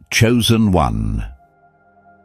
Chosen one.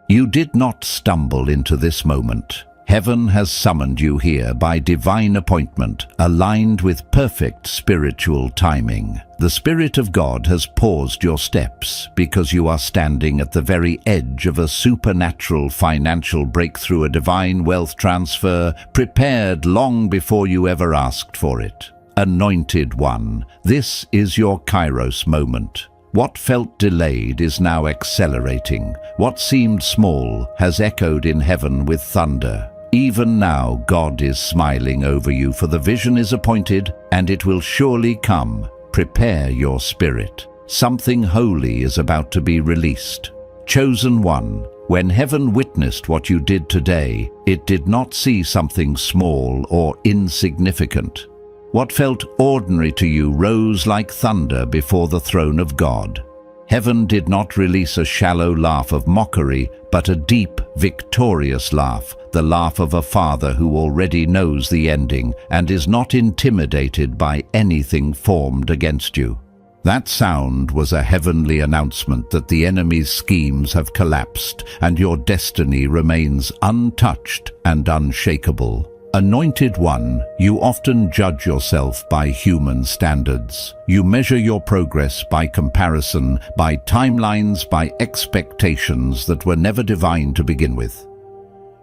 You did not stumble into this moment. Heaven has summoned you here by divine appointment, aligned with perfect spiritual timing. The Spirit of God has paused your steps because you are standing at the very edge of a supernatural financial breakthrough, a divine wealth transfer prepared long before you ever asked for it. Anointed one, this is your Kairos moment. What felt delayed is now accelerating. What seemed small has echoed in heaven with thunder. Even now, God is smiling over you, for the vision is appointed, and it will surely come. Prepare your spirit. Something holy is about to be released. Chosen one, when heaven witnessed what you did today, it did not see something small or insignificant. What felt ordinary to you rose like thunder before the throne of God. Heaven did not release a shallow laugh of mockery, but a deep, victorious laugh, the laugh of a father who already knows the ending and is not intimidated by anything formed against you. That sound was a heavenly announcement that the enemy's schemes have collapsed and your destiny remains untouched and unshakable. Anointed one, you often judge yourself by human standards. You measure your progress by comparison, by timelines, by expectations that were never divine to begin with.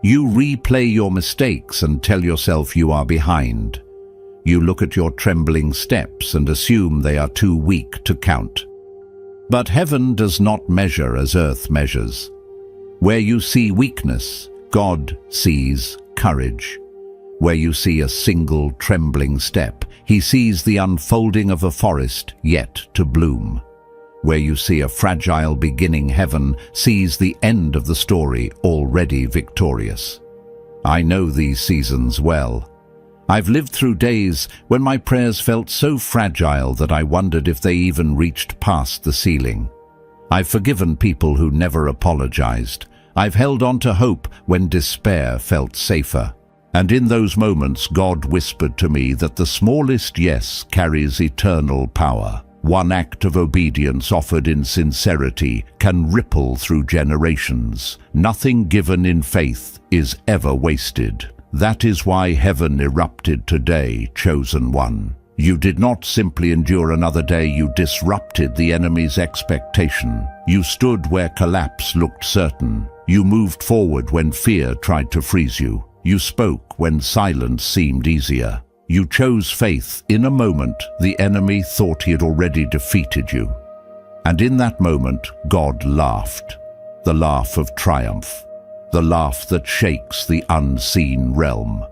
You replay your mistakes and tell yourself you are behind. You look at your trembling steps and assume they are too weak to count. But heaven does not measure as earth measures. Where you see weakness, God sees courage. Where you see a single trembling step, he sees the unfolding of a forest yet to bloom. Where you see a fragile beginning, heaven sees the end of the story already victorious. I know these seasons well. I've lived through days when my prayers felt so fragile that I wondered if they even reached past the ceiling. I've forgiven people who never apologized. I've held on to hope when despair felt safer. And in those moments, God whispered to me that the smallest yes carries eternal power. One act of obedience offered in sincerity can ripple through generations. Nothing given in faith is ever wasted. That is why heaven erupted today, chosen one. You did not simply endure another day, you disrupted the enemy's expectation. You stood where collapse looked certain. You moved forward when fear tried to freeze you. You spoke when silence seemed easier. You chose faith in a moment the enemy thought he had already defeated you. And in that moment, God laughed. The laugh of triumph. The laugh that shakes the unseen realm.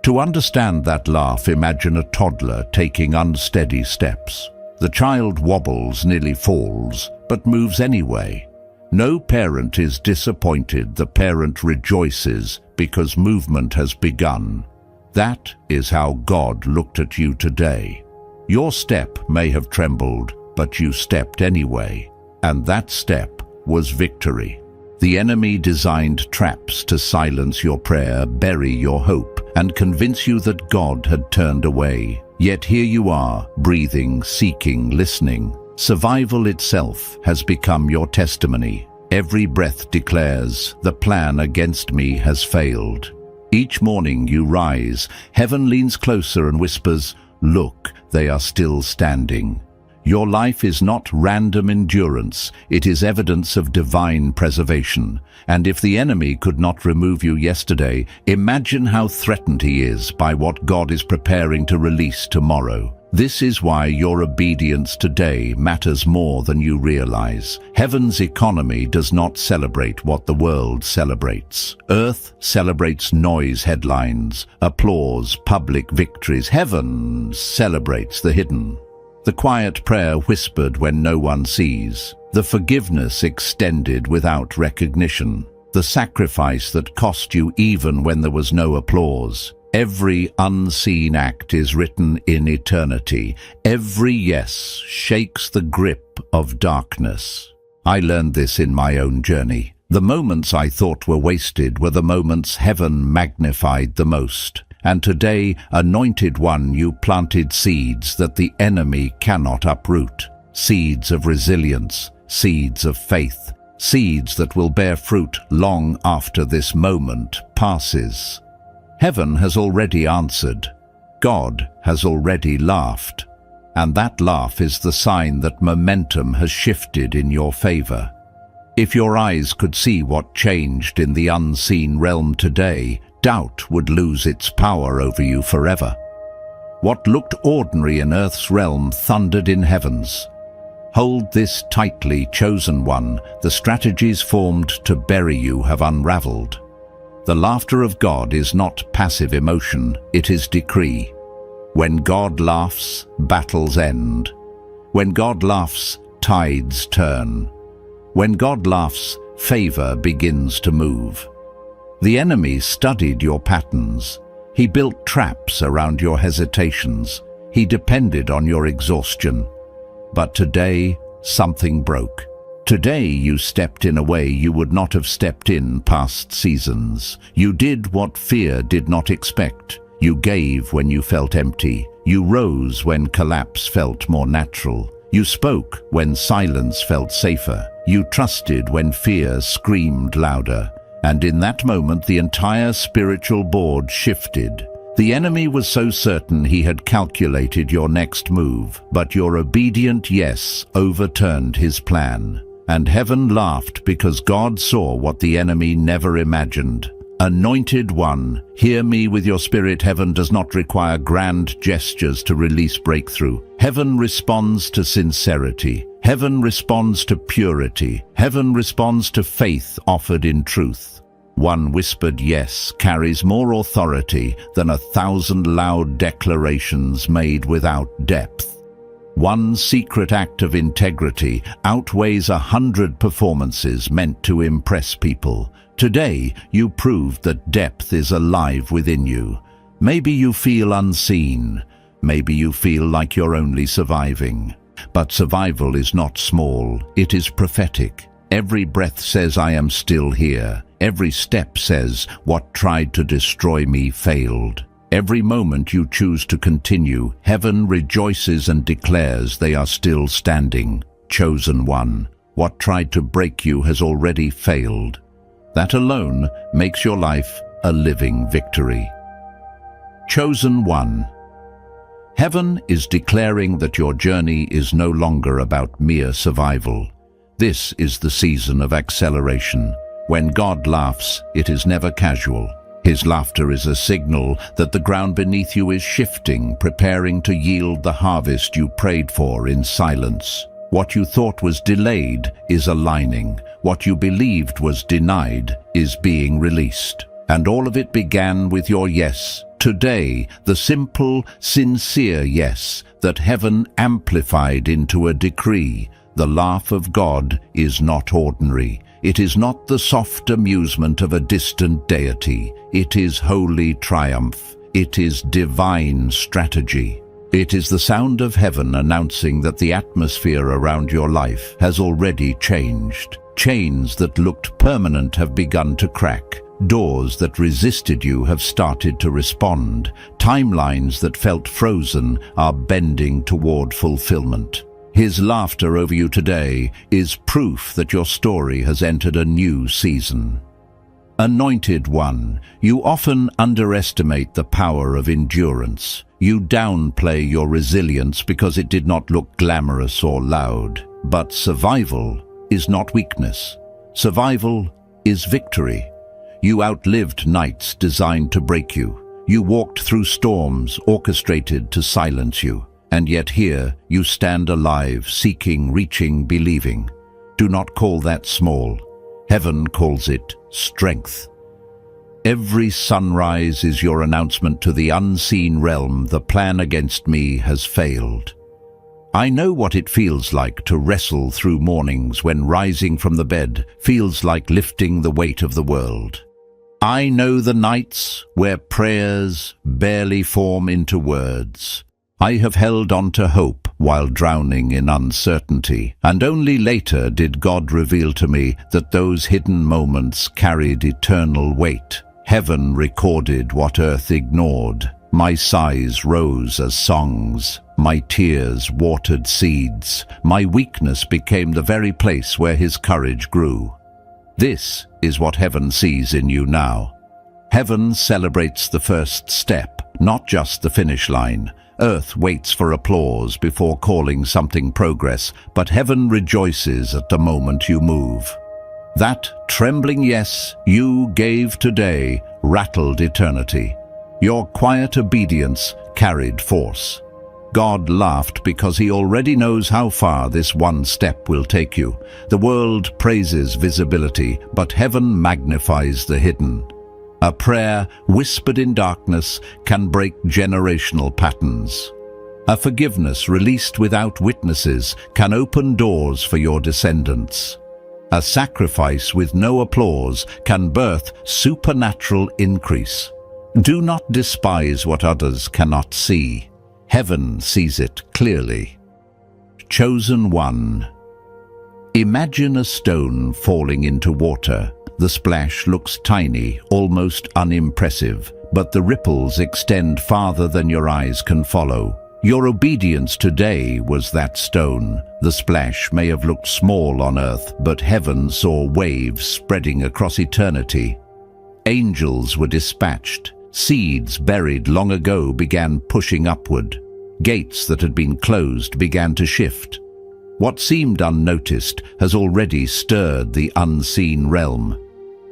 To understand that laugh, imagine a toddler taking unsteady steps. The child wobbles, nearly falls, but moves anyway. No parent is disappointed. The parent rejoices because movement has begun. That is how God looked at you today. Your step may have trembled, but you stepped anyway. And that step was victory. The enemy designed traps to silence your prayer, bury your hope, and convince you that God had turned away. Yet here you are, breathing, seeking, listening. Survival itself has become your testimony. Every breath declares, the plan against me has failed. Each morning you rise, heaven leans closer and whispers, look, they are still standing. Your life is not random endurance, it is evidence of divine preservation. And if the enemy could not remove you yesterday, imagine how threatened he is by what God is preparing to release tomorrow. This is why your obedience today matters more than you realize. Heaven's economy does not celebrate what the world celebrates. Earth celebrates noise headlines, applause, public victories. Heaven celebrates the hidden. The quiet prayer whispered when no one sees. The forgiveness extended without recognition. The sacrifice that cost you even when there was no applause. Every unseen act is written in eternity. Every yes shakes the grip of darkness. I learned this in my own journey. The moments I thought were wasted were the moments heaven magnified the most. And today, anointed one, you planted seeds that the enemy cannot uproot. Seeds of resilience, seeds of faith, seeds that will bear fruit long after this moment passes. Heaven has already answered. God has already laughed. And that laugh is the sign that momentum has shifted in your favor. If your eyes could see what changed in the unseen realm today, doubt would lose its power over you forever. What looked ordinary in earth's realm thundered in heavens. Hold this tightly, chosen one. The strategies formed to bury you have unraveled. The laughter of God is not passive emotion, it is decree. When God laughs, battles end. When God laughs, tides turn. When God laughs, favor begins to move. The enemy studied your patterns. He built traps around your hesitations. He depended on your exhaustion. But today, something broke. Today you stepped in a way you would not have stepped in past seasons. You did what fear did not expect. You gave when you felt empty. You rose when collapse felt more natural. You spoke when silence felt safer. You trusted when fear screamed louder. And in that moment the entire spiritual board shifted. The enemy was so certain he had calculated your next move, but your obedient yes overturned his plan. And heaven laughed because God saw what the enemy never imagined. Anointed one, hear me with your spirit. Heaven does not require grand gestures to release breakthrough. Heaven responds to sincerity. Heaven responds to purity. Heaven responds to faith offered in truth. One whispered yes carries more authority than 1,000 loud declarations made without depth. One secret act of integrity outweighs 100 performances meant to impress people. Today, you proved that depth is alive within you. Maybe you feel unseen. Maybe you feel like you're only surviving. But survival is not small, it is prophetic. Every breath says, I am still here. Every step says, what tried to destroy me failed. Every moment you choose to continue, heaven rejoices and declares they are still standing. Chosen one, what tried to break you has already failed. That alone makes your life a living victory. Chosen one. Heaven is declaring that your journey is no longer about mere survival. This is the season of acceleration. When God laughs, it is never casual. His laughter is a signal that the ground beneath you is shifting, preparing to yield the harvest you prayed for in silence. What you thought was delayed is aligning. What you believed was denied is being released. And all of it began with your yes. Today, the simple, sincere yes that heaven amplified into a decree. The laugh of God is not ordinary. It is not the soft amusement of a distant deity. It is holy triumph. It is divine strategy. It is the sound of heaven announcing that the atmosphere around your life has already changed. Chains that looked permanent have begun to crack. Doors that resisted you have started to respond. Timelines that felt frozen are bending toward fulfillment. His laughter over you today is proof that your story has entered a new season. Anointed one, you often underestimate the power of endurance. You downplay your resilience because it did not look glamorous or loud. But survival is not weakness. Survival is victory. You outlived nights designed to break you. You walked through storms orchestrated to silence you. And yet here you stand alive, seeking, reaching, believing. Do not call that small. Heaven calls it strength. Every sunrise is your announcement to the unseen realm. The plan against me has failed. I know what it feels like to wrestle through mornings when rising from the bed feels like lifting the weight of the world. I know the nights where prayers barely form into words. I have held on to hope while drowning in uncertainty, and only later did God reveal to me that those hidden moments carried eternal weight. Heaven recorded what earth ignored. My sighs rose as songs, my tears watered seeds, my weakness became the very place where his courage grew. This is what heaven sees in you now. Heaven celebrates the first step, not just the finish line. Earth waits for applause before calling something progress, but heaven rejoices at the moment you move. That trembling yes you gave today rattled eternity. Your quiet obedience carried force. God laughed because he already knows how far this one step will take you. The world praises visibility, but heaven magnifies the hidden. A prayer whispered in darkness can break generational patterns. A forgiveness released without witnesses can open doors for your descendants. A sacrifice with no applause can birth supernatural increase. Do not despise what others cannot see. Heaven sees it clearly. Chosen one. Imagine a stone falling into water. The splash looks tiny, almost unimpressive, but the ripples extend farther than your eyes can follow. Your obedience today was that stone. The splash may have looked small on earth, but heaven saw waves spreading across eternity. Angels were dispatched. Seeds buried long ago began pushing upward. Gates that had been closed began to shift. What seemed unnoticed has already stirred the unseen realm.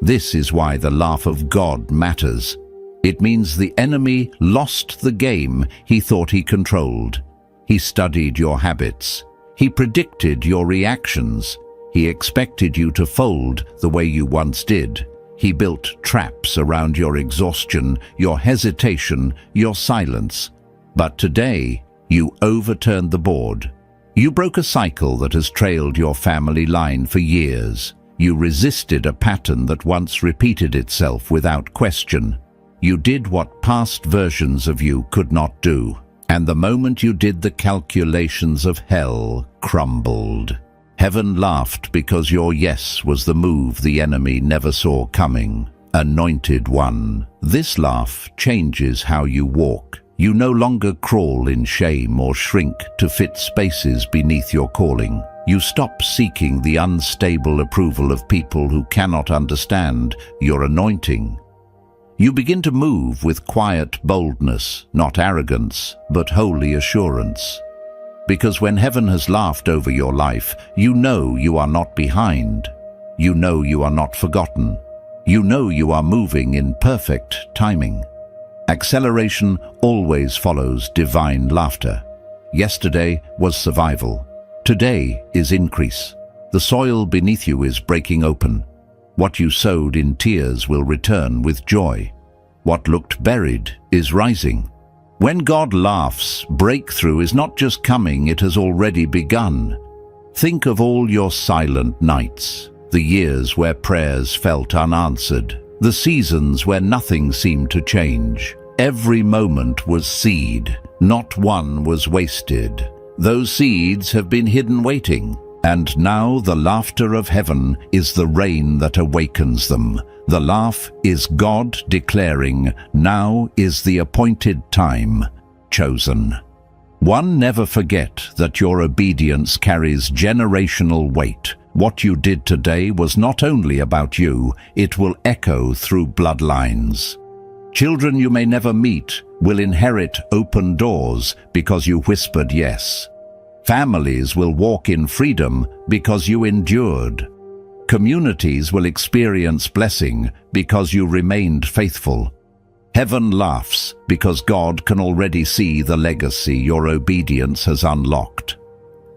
This is why the laugh of God matters. It means the enemy lost the game he thought he controlled. He studied your habits. He predicted your reactions. He expected you to fold the way you once did. He built traps around your exhaustion, your hesitation, your silence. But today, you overturned the board. You broke a cycle that has trailed your family line for years. You resisted a pattern that once repeated itself without question. You did what past versions of you could not do. And the moment you did, the calculations of hell crumbled. Heaven laughed because your yes was the move the enemy never saw coming. Anointed one. This laugh changes how you walk. You no longer crawl in shame or shrink to fit spaces beneath your calling. You stop seeking the unstable approval of people who cannot understand your anointing. You begin to move with quiet boldness, not arrogance, but holy assurance. Because when heaven has laughed over your life, you know you are not behind. You know you are not forgotten. You know you are moving in perfect timing. Acceleration always follows divine laughter. Yesterday was survival. Today is increase. The soil beneath you is breaking open. What you sowed in tears will return with joy. What looked buried is rising. When God laughs, breakthrough is not just coming, it has already begun. Think of all your silent nights, the years where prayers felt unanswered, the seasons where nothing seemed to change. Every moment was seed, not one was wasted. Those seeds have been hidden waiting, and now the laughter of heaven is the rain that awakens them. The laugh is God declaring, now is the appointed time, chosen. One, never forget that your obedience carries generational weight. What you did today was not only about you, it will echo through bloodlines. Children you may never meet will inherit open doors because you whispered yes. Families will walk in freedom because you endured. Communities will experience blessing because you remained faithful. Heaven laughs because God can already see the legacy your obedience has unlocked.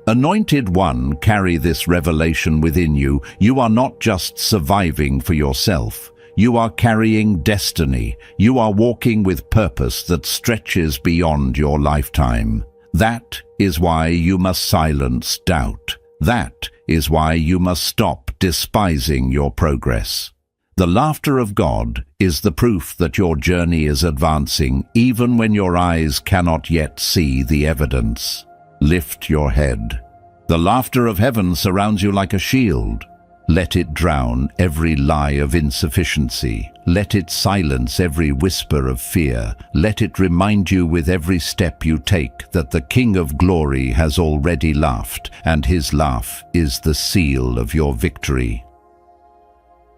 Anointed one, carry this revelation within you. You are not just surviving for yourself. You are carrying destiny. You are walking with purpose that stretches beyond your lifetime. That is why you must silence doubt. That is why you must stop despising your progress. The laughter of God is the proof that your journey is advancing, even when your eyes cannot yet see the evidence. Lift your head. The laughter of heaven surrounds you like a shield. Let it drown every lie of insufficiency. Let it silence every whisper of fear. Let it remind you with every step you take that the King of Glory has already laughed, and his laugh is the seal of your victory.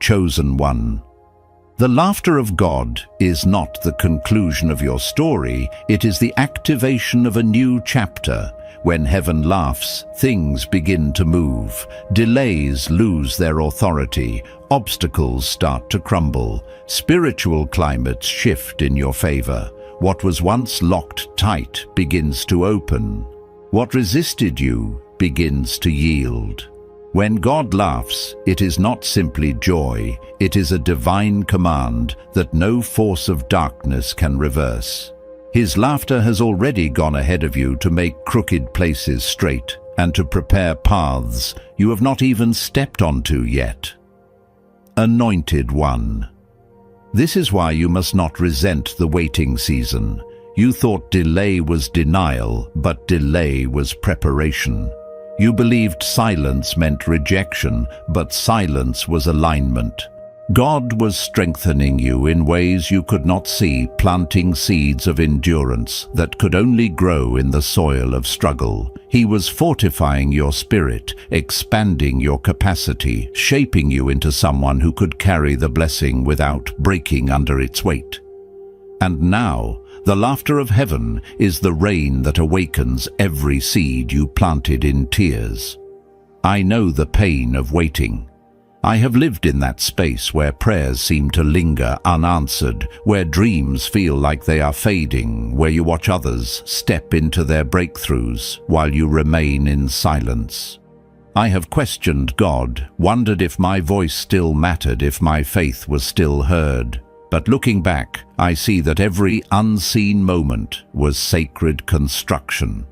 Chosen one. The laughter of God is not the conclusion of your story, it is the activation of a new chapter. When heaven laughs, things begin to move. Delays lose their authority. Obstacles start to crumble. Spiritual climates shift in your favor. What was once locked tight begins to open. What resisted you begins to yield. When God laughs, it is not simply joy, it is a divine command that no force of darkness can reverse. His laughter has already gone ahead of you to make crooked places straight and to prepare paths you have not even stepped onto yet. Anointed one. This is why you must not resent the waiting season. You thought delay was denial, but delay was preparation. You believed silence meant rejection, but silence was alignment. God was strengthening you in ways you could not see, planting seeds of endurance that could only grow in the soil of struggle. He was fortifying your spirit, expanding your capacity, shaping you into someone who could carry the blessing without breaking under its weight. And now, the laughter of heaven is the rain that awakens every seed you planted in tears. I know the pain of waiting. I have lived in that space where prayers seem to linger unanswered, where dreams feel like they are fading, where you watch others step into their breakthroughs while you remain in silence. I have questioned God, wondered if my voice still mattered, if my faith was still heard. But looking back, I see that every unseen moment was sacred construction.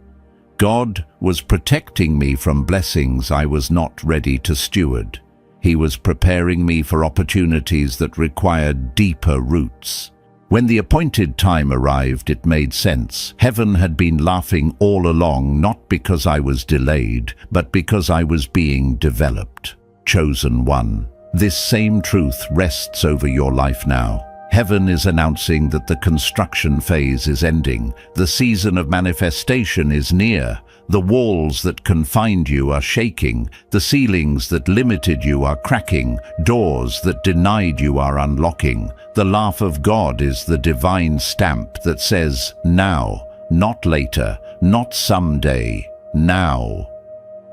God was protecting me from blessings I was not ready to steward. He was preparing me for opportunities that required deeper roots. When the appointed time arrived, it made sense. Heaven had been laughing all along, not because I was delayed, but because I was being developed. Chosen one. This same truth rests over your life now. Heaven is announcing that the construction phase is ending. The season of manifestation is near. The walls that confined you are shaking. The ceilings that limited you are cracking. Doors that denied you are unlocking. The laugh of God is the divine stamp that says, now, not later, not someday, now.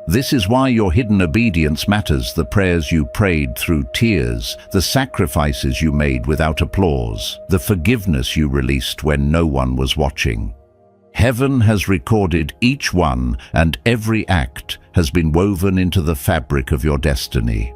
This is why your hidden obedience matters, the prayers you prayed through tears, the sacrifices you made without applause, the forgiveness you released when no one was watching. Heaven has recorded each one, and every act has been woven into the fabric of your destiny.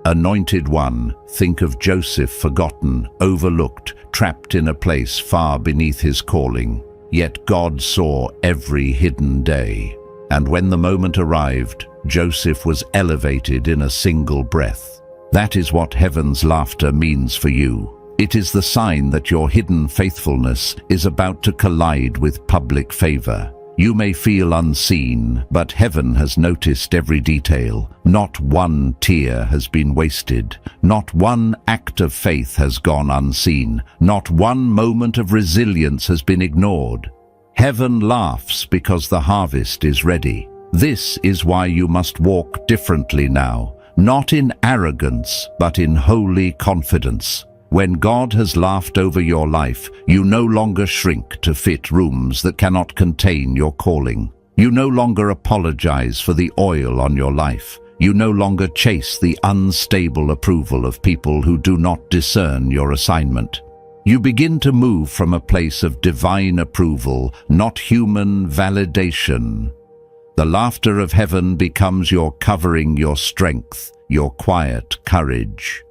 Anointed one, think of Joseph, forgotten, overlooked, trapped in a place far beneath his calling. Yet God saw every hidden day. And when the moment arrived, Joseph was elevated in a single breath. That is what heaven's laughter means for you. It is the sign that your hidden faithfulness is about to collide with public favor. You may feel unseen, but heaven has noticed every detail. Not one tear has been wasted. Not one act of faith has gone unseen. Not one moment of resilience has been ignored. Heaven laughs because the harvest is ready. This is why you must walk differently now, not in arrogance, but in holy confidence. When God has laughed over your life, you no longer shrink to fit rooms that cannot contain your calling. You no longer apologize for the oil on your life. You no longer chase the unstable approval of people who do not discern your assignment. You begin to move from a place of divine approval, not human validation. The laughter of heaven becomes your covering, your strength, your quiet courage.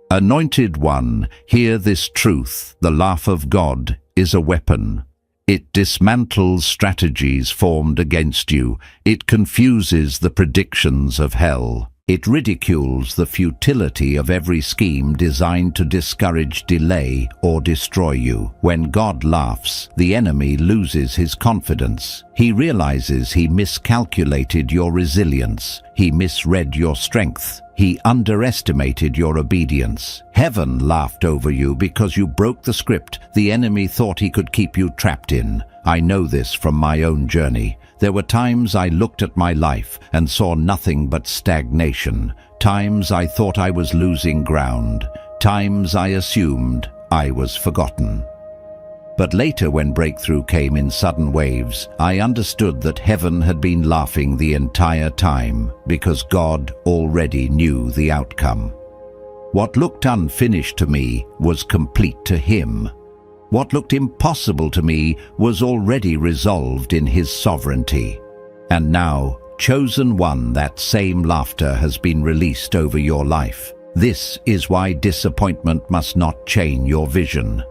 Anointed one, hear this truth. The laugh of God is a weapon. It dismantles strategies formed against you. It confuses the predictions of hell. It ridicules the futility of every scheme designed to discourage, delay, or destroy you. When God laughs, the enemy loses his confidence. He realizes he miscalculated your resilience. He misread your strength. He underestimated your obedience. Heaven laughed over you because you broke the script the enemy thought he could keep you trapped in. I know this from my own journey. There were times I looked at my life and saw nothing but stagnation. Times I thought I was losing ground. Times I assumed I was forgotten. But later, when breakthrough came in sudden waves, I understood that heaven had been laughing the entire time because God already knew the outcome. What looked unfinished to me was complete to Him. What looked impossible to me was already resolved in His sovereignty. And now, chosen one, that same laughter has been released over your life. This is why disappointment must not chain your vision.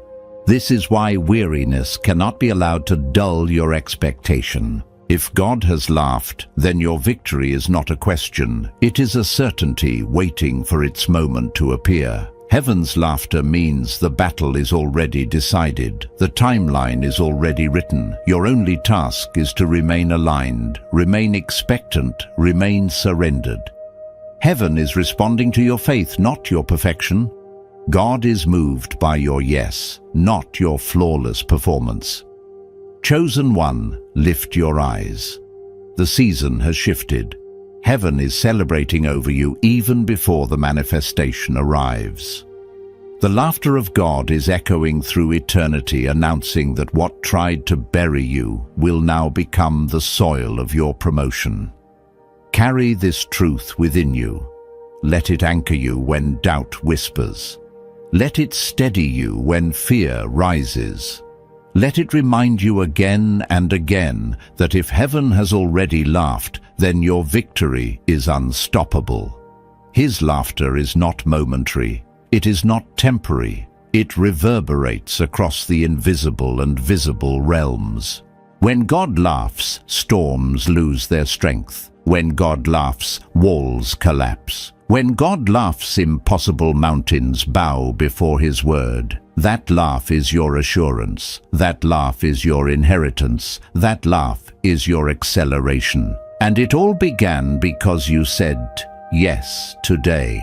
This is why weariness cannot be allowed to dull your expectation. If God has laughed, then your victory is not a question. It is a certainty waiting for its moment to appear. Heaven's laughter means the battle is already decided. The timeline is already written. Your only task is to remain aligned, remain expectant, remain surrendered. Heaven is responding to your faith, not your perfection. God is moved by your yes, not your flawless performance. Chosen one, lift your eyes. The season has shifted. Heaven is celebrating over you even before the manifestation arrives. The laughter of God is echoing through eternity, announcing that what tried to bury you will now become the soil of your promotion. Carry this truth within you. Let it anchor you when doubt whispers. Let it steady you when fear rises. Let it remind you again and again that if heaven has already laughed, then your victory is unstoppable. His laughter is not momentary. It is not temporary. It reverberates across the invisible and visible realms. When God laughs, storms lose their strength. When God laughs, walls collapse. When God laughs, impossible mountains bow before His word. That laugh is your assurance. That laugh is your inheritance. That laugh is your acceleration. And it all began because you said yes today.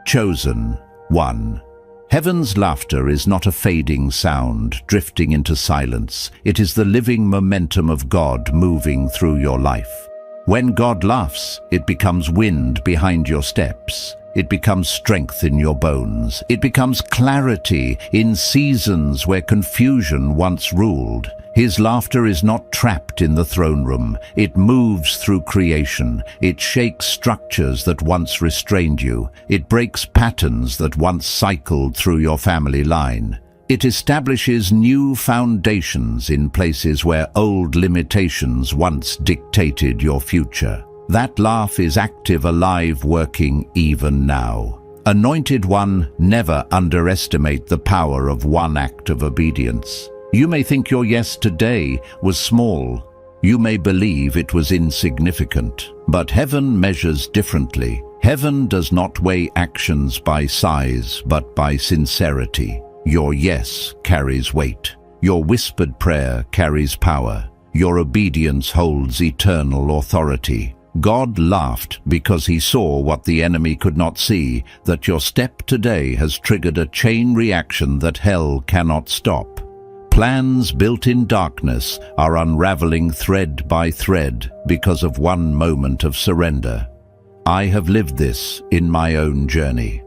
Chosen one. Heaven's laughter is not a fading sound drifting into silence. It is the living momentum of God moving through your life. When God laughs, it becomes wind behind your steps. It becomes strength in your bones. It becomes clarity in seasons where confusion once ruled. His laughter is not trapped in the throne room. It moves through creation. It shakes structures that once restrained you. It breaks patterns that once cycled through your family line. It establishes new foundations in places where old limitations once dictated your future. That laugh is active, alive, working even now. Anointed one, never underestimate the power of one act of obedience. You may think your yes today was small. You may believe it was insignificant. But heaven measures differently. Heaven does not weigh actions by size, but by sincerity. Your yes carries weight. Your whispered prayer carries power. Your obedience holds eternal authority. God laughed because He saw what the enemy could not see, that your step today has triggered a chain reaction that hell cannot stop. Plans built in darkness are unraveling thread by thread because of one moment of surrender. I have lived this in my own journey.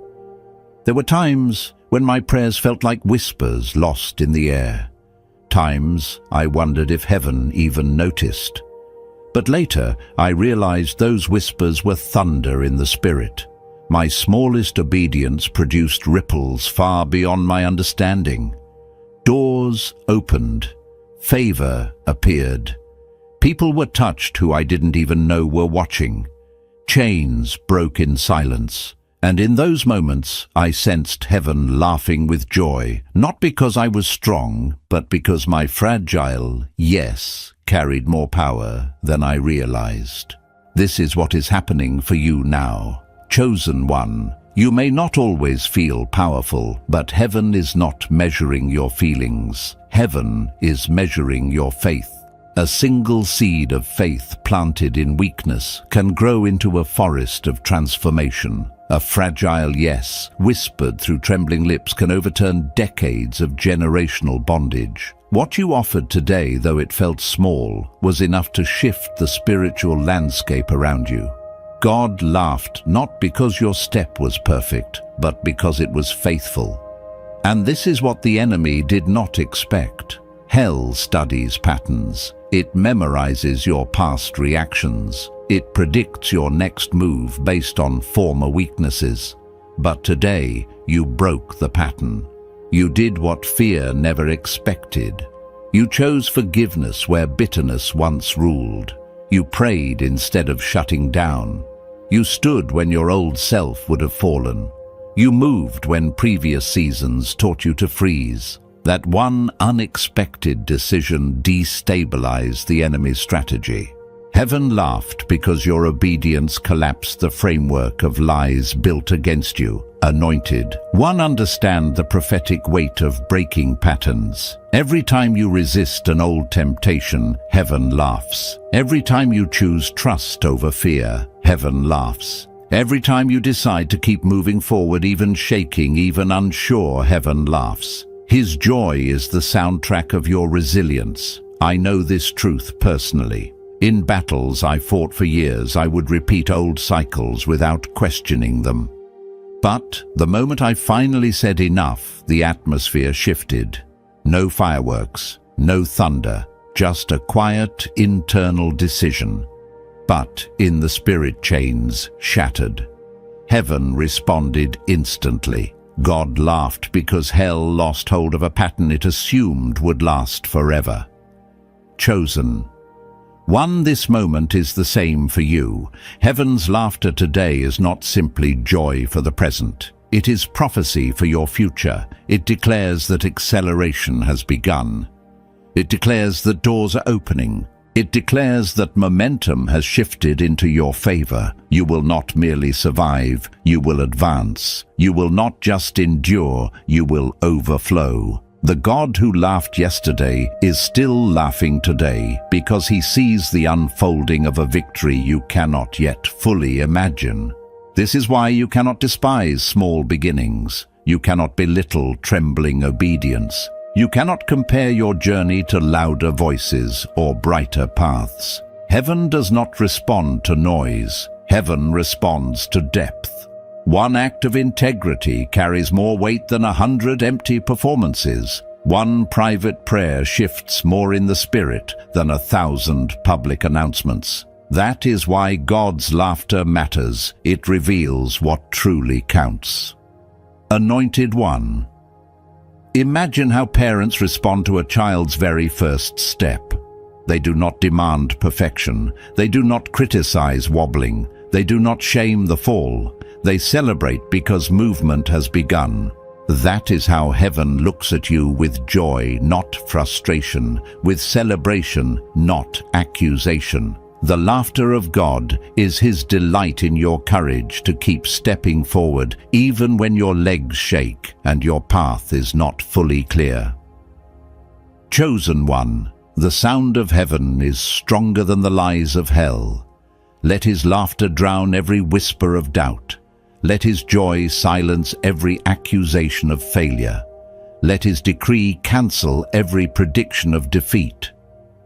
There were times when my prayers felt like whispers lost in the air. Times I wondered if heaven even noticed. But later I realized those whispers were thunder in the spirit. My smallest obedience produced ripples far beyond my understanding. Doors opened. Favor appeared. People were touched who I didn't even know were watching. Chains broke in silence. And in those moments, I sensed heaven laughing with joy, not because I was strong, but because my fragile yes carried more power than I realized. This is what is happening for you now. Chosen one, you may not always feel powerful, but heaven is not measuring your feelings. Heaven is measuring your faith. A single seed of faith planted in weakness can grow into a forest of transformation. A fragile yes, whispered through trembling lips, can overturn decades of generational bondage. What you offered today, though it felt small, was enough to shift the spiritual landscape around you. God laughed not because your step was perfect, but because it was faithful. And this is what the enemy did not expect. Hell studies patterns. It memorizes your past reactions. It predicts your next move based on former weaknesses. But today, you broke the pattern. You did what fear never expected. You chose forgiveness where bitterness once ruled. You prayed instead of shutting down. You stood when your old self would have fallen. You moved when previous seasons taught you to freeze. That one unexpected decision destabilized the enemy's strategy. Heaven laughed because your obedience collapsed the framework of lies built against you. Anointed one, understand the prophetic weight of breaking patterns. Every time you resist an old temptation, heaven laughs. Every time you choose trust over fear, heaven laughs. Every time you decide to keep moving forward, even shaking, even unsure, heaven laughs. His joy is the soundtrack of your resilience. I know this truth personally. In battles I fought for years, I would repeat old cycles without questioning them. But the moment I finally said enough, the atmosphere shifted. No fireworks, no thunder, just a quiet internal decision. But in the spirit, chains shattered. Heaven responded instantly. God laughed because hell lost hold of a pattern it assumed would last forever. Chosen one, this moment is the same for you. Heaven's laughter today is not simply joy for the present. It is prophecy for your future. It declares that acceleration has begun. It declares that doors are opening. It declares that momentum has shifted into your favor. You will not merely survive, you will advance. You will not just endure, you will overflow. The God who laughed yesterday is still laughing today because he sees the unfolding of a victory you cannot yet fully imagine. This is why you cannot despise small beginnings. You cannot belittle trembling obedience. You cannot compare your journey to louder voices or brighter paths. Heaven does not respond to noise. Heaven responds to depth. One act of integrity carries more weight than 100 empty performances. One private prayer shifts more in the spirit than 1,000 public announcements. That is why God's laughter matters. It reveals what truly counts. Anointed one. Imagine how parents respond to a child's very first step. They do not demand perfection. They do not criticize wobbling. They do not shame the fall. They celebrate because movement has begun. That is how heaven looks at you, with joy, not frustration, with celebration, not accusation. The laughter of God is his delight in your courage to keep stepping forward, even when your legs shake and your path is not fully clear. Chosen one, the sound of heaven is stronger than the lies of hell. Let his laughter drown every whisper of doubt. Let his joy silence every accusation of failure. Let his decree cancel every prediction of defeat.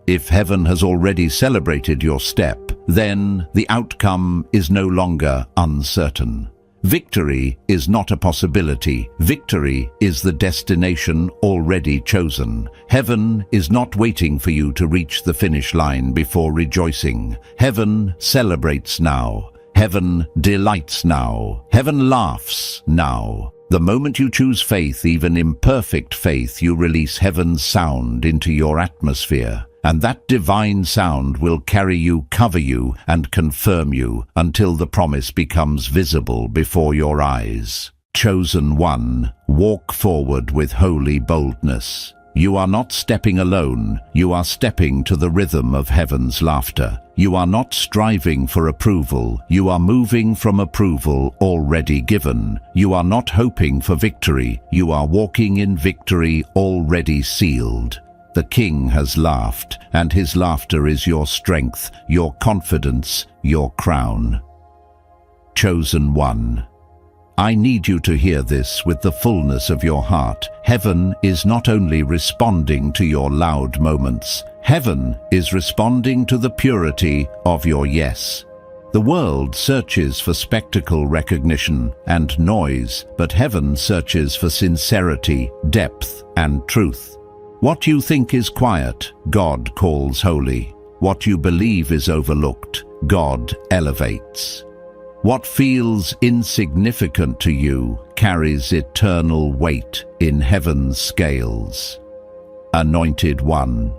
If heaven has already celebrated your step, then the outcome is no longer uncertain. Victory is not a possibility. Victory is the destination already chosen. Heaven is not waiting for you to reach the finish line before rejoicing. Heaven celebrates now. Heaven delights now. Heaven laughs now. The moment you choose faith, even imperfect faith, you release heaven's sound into your atmosphere. And that divine sound will carry you, cover you, and confirm you until the promise becomes visible before your eyes. Chosen one, walk forward with holy boldness. You are not stepping alone, you are stepping to the rhythm of heaven's laughter. You are not striving for approval, you are moving from approval already given. You are not hoping for victory, you are walking in victory already sealed. The King has laughed, and his laughter is your strength, your confidence, your crown. Chosen one. I need you to hear this with the fullness of your heart. Heaven is not only responding to your loud moments, heaven is responding to the purity of your yes. The world searches for spectacle, recognition, and noise, but heaven searches for sincerity, depth, and truth. What you think is quiet, God calls holy. What you believe is overlooked, God elevates. What feels insignificant to you carries eternal weight in heaven's scales. Anointed one.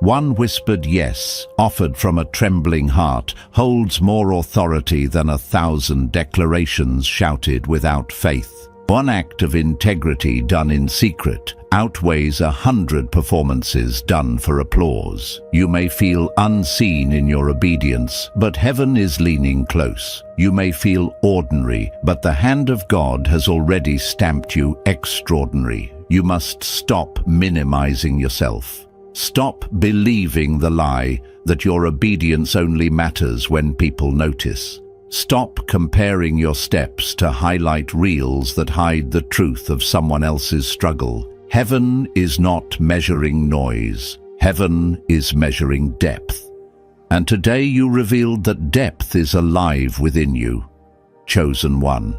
One whispered yes, offered from a trembling heart, holds more authority than 1,000 declarations shouted without faith. One act of integrity done in secret outweighs 100 performances done for applause. You may feel unseen in your obedience, but heaven is leaning close. You may feel ordinary, but the hand of God has already stamped you extraordinary. You must stop minimizing yourself. Stop believing the lie that your obedience only matters when people notice. Stop comparing your steps to highlight reels that hide the truth of someone else's struggle. Heaven is not measuring noise. Heaven is measuring depth. And today you revealed that depth is alive within you. Chosen one.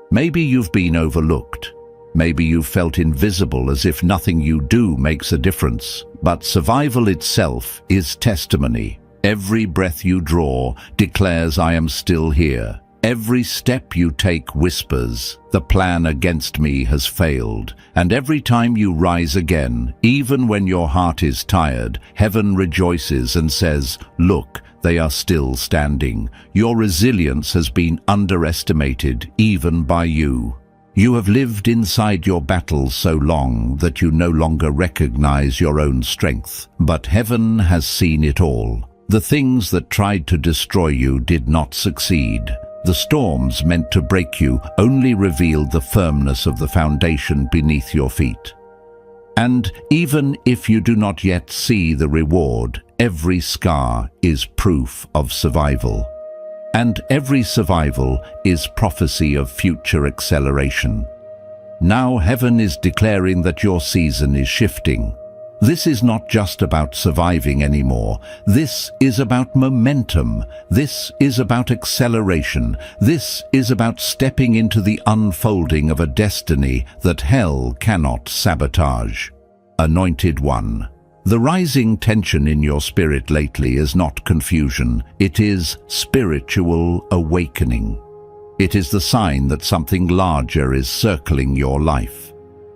Maybe you've been overlooked. Maybe you've felt invisible, as if nothing you do makes a difference. But survival itself is testimony. Every breath you draw declares, I am still here. Every step you take whispers, the plan against me has failed. And every time you rise again, even when your heart is tired, heaven rejoices and says, look, they are still standing. Your resilience has been underestimated, even by you. You have lived inside your battles so long that you no longer recognize your own strength. But heaven has seen it all. The things that tried to destroy you did not succeed. The storms meant to break you only revealed the firmness of the foundation beneath your feet. And even if you do not yet see the reward, every scar is proof of survival. And every survival is prophecy of future acceleration. Now heaven is declaring that your season is shifting. This is not just about surviving anymore. This is about momentum. This is about acceleration. This is about stepping into the unfolding of a destiny that hell cannot sabotage. Anointed one. The rising tension in your spirit lately is not confusion. It is spiritual awakening. It is the sign that something larger is circling your life.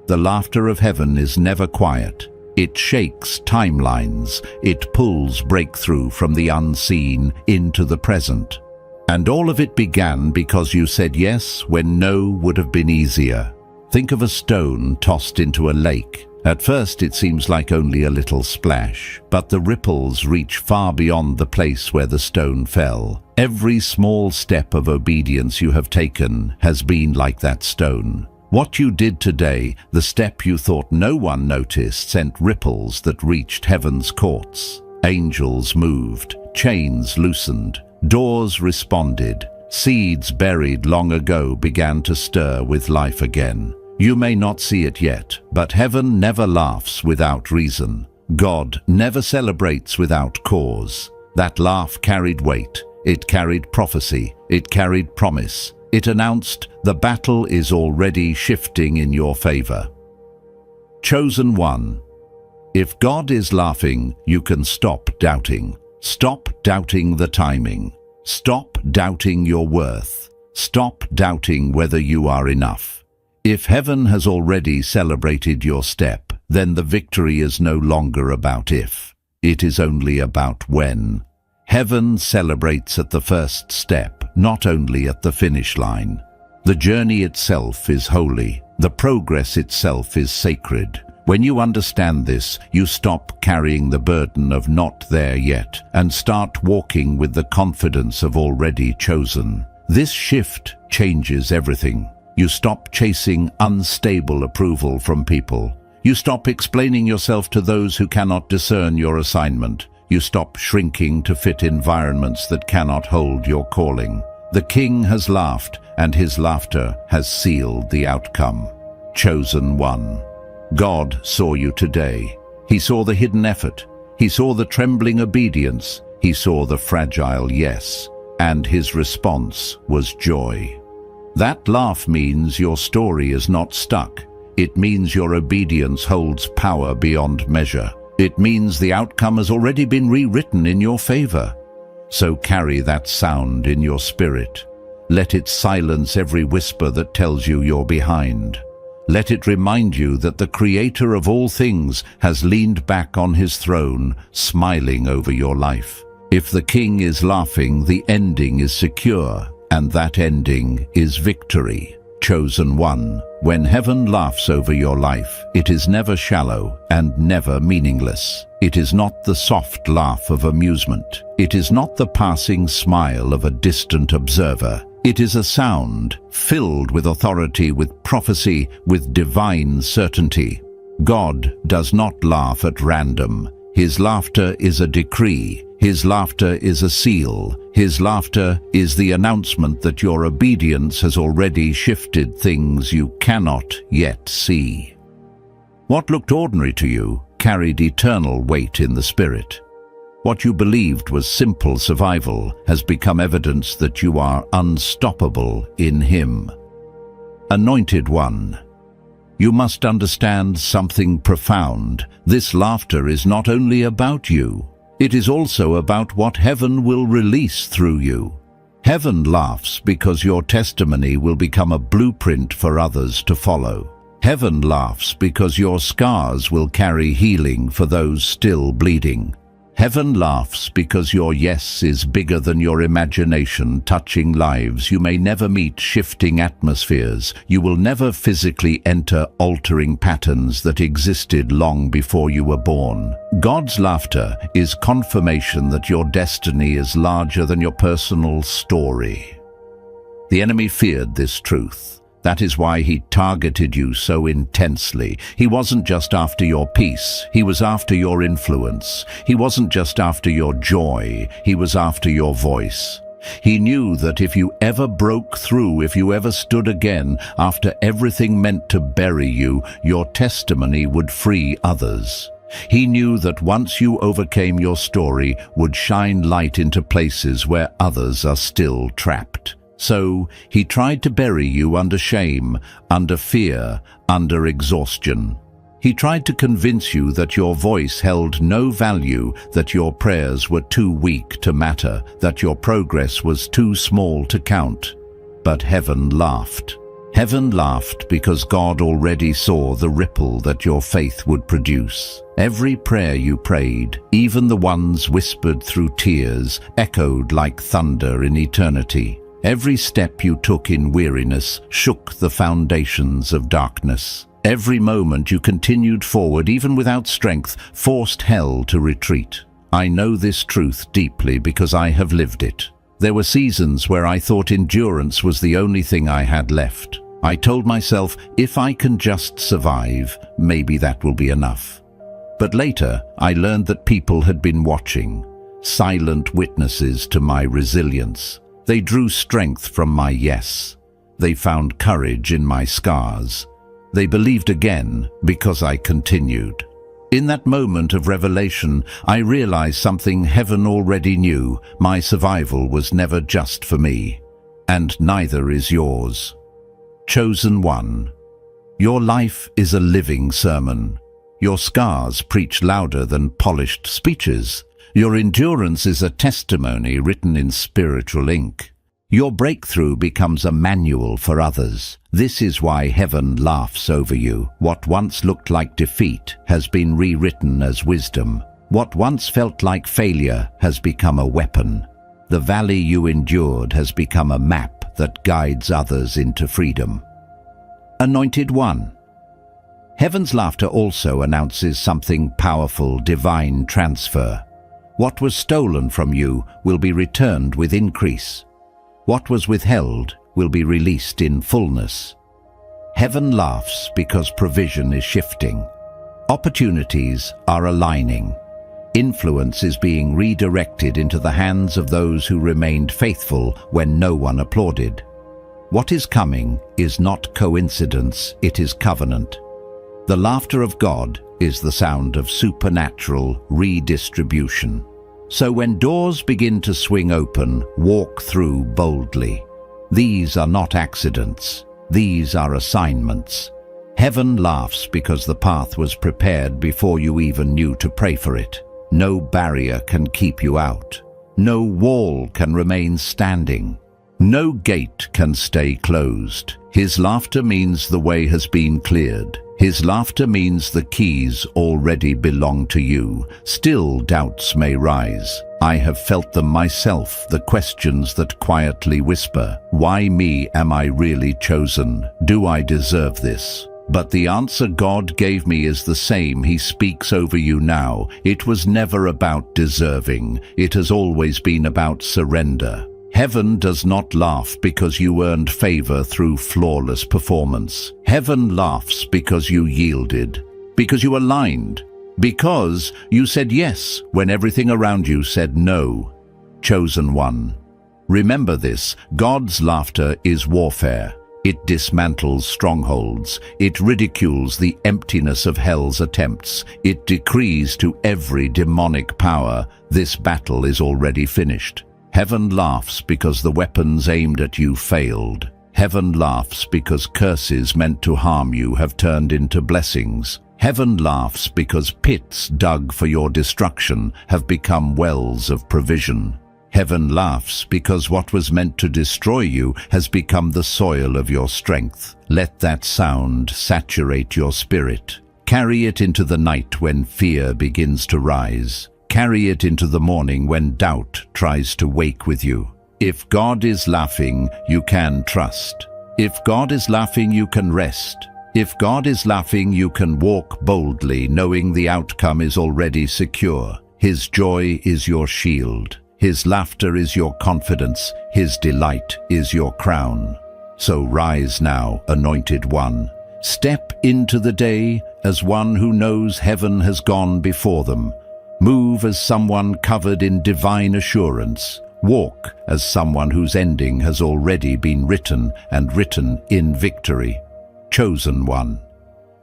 The laughter of heaven is never quiet. It shakes timelines. It pulls breakthrough from the unseen into the present. And all of it began because you said yes when no would have been easier. Think of a stone tossed into a lake. At first it seems like only a little splash, but the ripples reach far beyond the place where the stone fell. Every small step of obedience you have taken has been like that stone. What you did today, the step you thought no one noticed, sent ripples that reached heaven's courts. Angels moved, chains loosened, doors responded, seeds buried long ago began to stir with life again. You may not see it yet, but heaven never laughs without reason. God never celebrates without cause. That laugh carried weight, it carried prophecy, it carried promise. It announced, the battle is already shifting in your favor. Chosen one. If God is laughing, you can stop doubting. Stop doubting the timing. Stop doubting your worth. Stop doubting whether you are enough. If heaven has already celebrated your step, then the victory is no longer about if. It is only about when. Heaven celebrates at the first step, not only at the finish line. The journey itself is holy. The progress itself is sacred. When you understand this, you stop carrying the burden of not there yet and start walking with the confidence of already chosen. This shift changes everything. You stop chasing unstable approval from people. You stop explaining yourself to those who cannot discern your assignment. You stop shrinking to fit environments that cannot hold your calling. The king has laughed, and his laughter has sealed the outcome. Chosen one. God saw you today. He saw the hidden effort. He saw the trembling obedience. He saw the fragile yes. And his response was joy. That laugh means your story is not stuck. It means your obedience holds power beyond measure. It means the outcome has already been rewritten in your favor. So carry that sound in your spirit. Let it silence every whisper that tells you you're behind. Let it remind you that the Creator of all things has leaned back on his throne, smiling over your life. If the king is laughing, the ending is secure, and that ending is victory. Chosen one. When heaven laughs over your life, it is never shallow and never meaningless. It is not the soft laugh of amusement. It is not the passing smile of a distant observer. It is a sound filled with authority, with prophecy, with divine certainty. God does not laugh at random. His laughter is a decree. His laughter is a seal. His laughter is the announcement that your obedience has already shifted things you cannot yet see. What looked ordinary to you carried eternal weight in the spirit. What you believed was simple survival has become evidence that you are unstoppable in him. Anointed one. You must understand something profound. This laughter is not only about you. It is also about what heaven will release through you. Heaven laughs because your testimony will become a blueprint for others to follow. Heaven laughs because your scars will carry healing for those still bleeding. Heaven laughs because your yes is bigger than your imagination, touching lives you may never meet, shifting atmospheres. You will never physically enter altering patterns that existed long before you were born. God's laughter is confirmation that your destiny is larger than your personal story. The enemy feared this truth. That is why he targeted you so intensely. He wasn't just after your peace, he was after your influence. He wasn't just after your joy, he was after your voice. He knew that if you ever broke through, if you ever stood again, after everything meant to bury you, your testimony would free others. He knew that once you overcame, your story would shine light into places where others are still trapped. So he tried to bury you under shame, under fear, under exhaustion. He tried to convince you that your voice held no value, that your prayers were too weak to matter, that your progress was too small to count. But heaven laughed. Heaven laughed because God already saw the ripple that your faith would produce. Every prayer you prayed, even the ones whispered through tears, echoed like thunder in eternity. Every step you took in weariness shook the foundations of darkness. Every moment you continued forward, even without strength, forced hell to retreat. I know this truth deeply because I have lived it. There were seasons where I thought endurance was the only thing I had left. I told myself, if I can just survive, maybe that will be enough. But later, I learned that people had been watching, silent witnesses to my resilience. They drew strength from my yes. They found courage in my scars. They believed again because I continued. In that moment of revelation, I realized something heaven already knew. My survival was never just for me, and neither is yours. Chosen one. Your life is a living sermon. Your scars preach louder than polished speeches. Your endurance is a testimony written in spiritual ink. Your breakthrough becomes a manual for others. This is why heaven laughs over you. What once looked like defeat has been rewritten as wisdom. What once felt like failure has become a weapon. The valley you endured has become a map that guides others into freedom. Anointed one. Heaven's laughter also announces something powerful, divine transfer. What was stolen from you will be returned with increase. What was withheld will be released in fullness. Heaven laughs because provision is shifting. Opportunities are aligning. Influence is being redirected into the hands of those who remained faithful when no one applauded. What is coming is not coincidence, it is covenant. The laughter of God is the sound of supernatural redistribution. So when doors begin to swing open, walk through boldly. These are not accidents. These are assignments. Heaven laughs because the path was prepared before you even knew to pray for it. No barrier can keep you out. No wall can remain standing. No gate can stay closed. His laughter means the way has been cleared. His laughter means the keys already belong to you. Still doubts may rise. I have felt them myself, the questions that quietly whisper, "Why me? Am I really chosen? Do I deserve this?" But the answer God gave me is the same. He speaks over you now. It was never about deserving. It has always been about surrender. Heaven does not laugh because you earned favor through flawless performance. Heaven laughs because you yielded, because you aligned, because you said yes when everything around you said no. Chosen one. Remember this, God's laughter is warfare. It dismantles strongholds. It ridicules the emptiness of hell's attempts. It decrees to every demonic power, this battle is already finished. Heaven laughs because the weapons aimed at you failed. Heaven laughs because curses meant to harm you have turned into blessings. Heaven laughs because pits dug for your destruction have become wells of provision. Heaven laughs because what was meant to destroy you has become the soil of your strength. Let that sound saturate your spirit. Carry it into the night when fear begins to rise. Carry it into the morning when doubt tries to wake with you. If God is laughing, you can trust. If God is laughing, you can rest. If God is laughing, you can walk boldly, knowing the outcome is already secure. His joy is your shield. His laughter is your confidence. His delight is your crown. So rise now, anointed one. Step into the day as one who knows heaven has gone before them. Move as someone covered in divine assurance. Walk as someone whose ending has already been written and written in victory. Chosen one.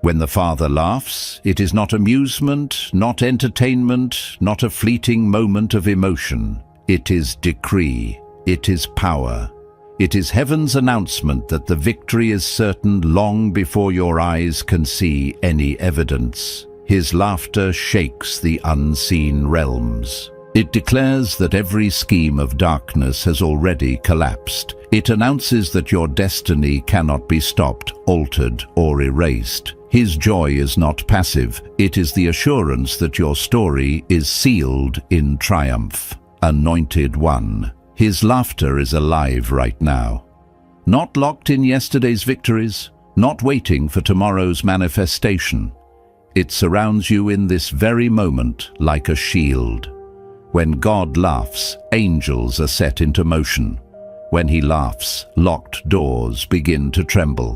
When the Father laughs, it is not amusement, not entertainment, not a fleeting moment of emotion. It is decree. It is power. It is heaven's announcement that the victory is certain long before your eyes can see any evidence. His laughter shakes the unseen realms. It declares that every scheme of darkness has already collapsed. It announces that your destiny cannot be stopped, altered, or erased. His joy is not passive. It is the assurance that your story is sealed in triumph. Anointed one. His laughter is alive right now. Not locked in yesterday's victories, not waiting for tomorrow's manifestation. It surrounds you in this very moment like a shield. When God laughs, angels are set into motion. When he laughs, locked doors begin to tremble.